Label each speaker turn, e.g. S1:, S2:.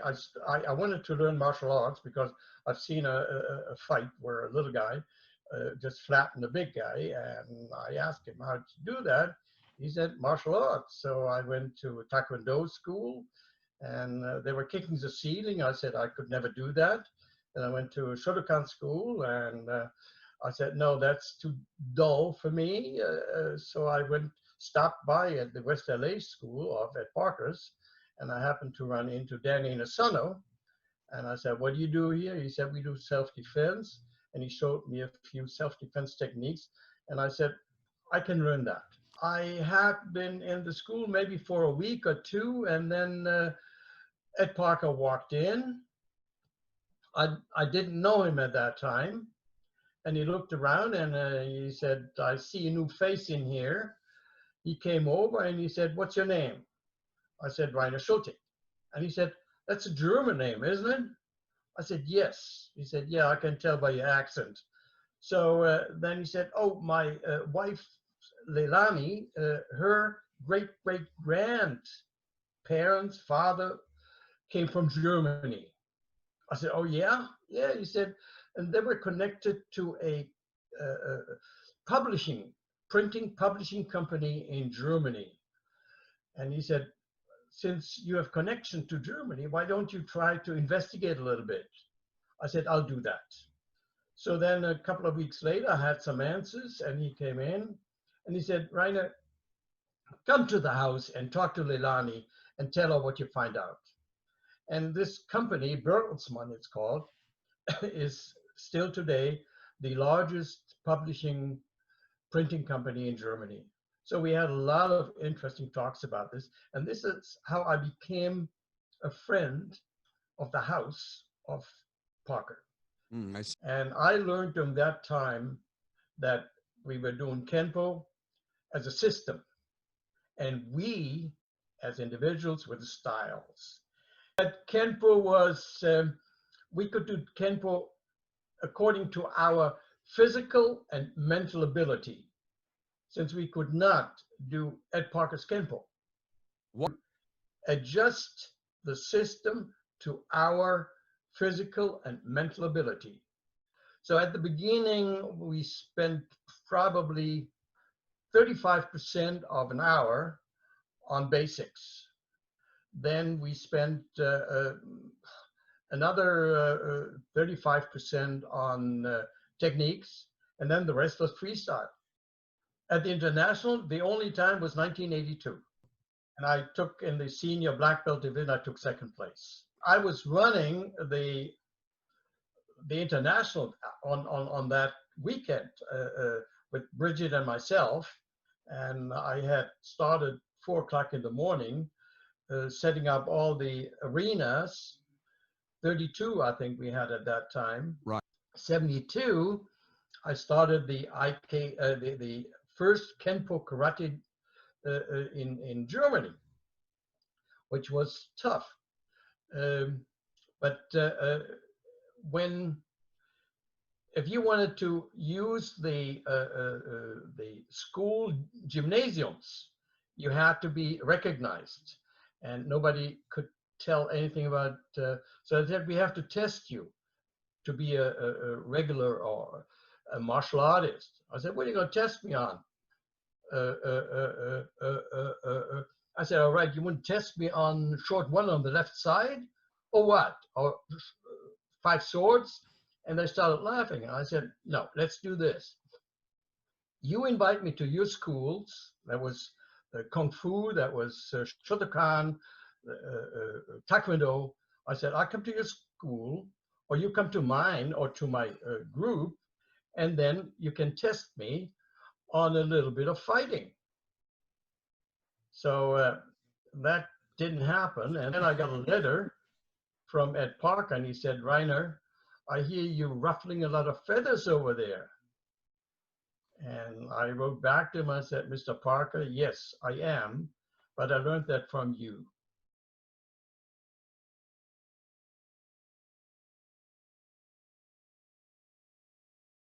S1: I wanted to learn martial arts because I've seen a fight where a little guy just flattened a big guy, and I asked him, how did you do that? He said, martial arts. So I went to a Taekwondo school, and they were kicking the ceiling. I said I could never do that. And I went to a Schulte school, and I said, no, that's too dull for me. So I stopped by at the West LA school of at Parker's, and I happened to run into Danny Nasano. And I said, what do you do here? He said, we do self-defense. And he showed me a few self-defense techniques. And I said, I can learn that. I had been in the school maybe for a week or two, and then Ed Parker walked in. I didn't know him at that time. And he looked around and he said, I see a new face in here. He came over and he said, what's your name? I said, Rainer Schulte. And he said, that's a German name, isn't it? I said, yes. He said, yeah, I can tell by your accent. So then he said, oh, my wife, Leilani, her great-great-grandparents, father, came from Germany. I said, oh, yeah? Yeah, he said, and they were connected to a printing publishing company in Germany. And he said, since you have connection to Germany, why don't you try to investigate a little bit? I said, I'll do that. So then a couple of weeks later, I had some answers, and he came in and he said, Rainer, come to the house and talk to Leilani and tell her what you find out. And this company, Bertelsmann it's called, is still today the largest printing company in Germany. So we had a lot of interesting talks about this. And this is how I became a friend of the house of Parker. And I learned from that time that we were doing Kenpo as a system. And we, as individuals, were the styles. But Kenpo was, we could do Kenpo according to our physical and mental ability, since we could not do Ed Parker's Kenpo. What? Adjust the system to our physical and mental ability. So at the beginning, we spent probably 35% of an hour on basics. Then we spent another 35% on techniques, and then the rest was freestyle. At the international, the only time was 1982. And I took in the senior black belt division, I took second place. I was running the international on that weekend with Bridget and myself. And I had started 4 o'clock in the morning, setting up all the arenas. 32, I think we had at that time.
S2: Right.
S1: 72, I started the first Kenpo karate in Germany, which was tough. If you wanted to use the school gymnasiums, you had to be recognized, and nobody could tell anything about. So that we have to test you to be a regular or a martial artist. I said, what are you going to test me on? I said, all right, you wouldn't test me on short one on the left side, or what? Or 5 swords? And they started laughing. And I said, no, let's do this. You invite me to your schools. That was Kung Fu, that was Shotokan, Taekwondo. I said, I come to your school, or you come to mine or to my group, and then you can test me on a little bit of fighting. So that didn't happen. And then I got a letter from Ed Parker, and he said, Rainer, I hear you ruffling a lot of feathers over there. And I wrote back to him, I said, Mr. Parker, yes, I am, but I learned that from you.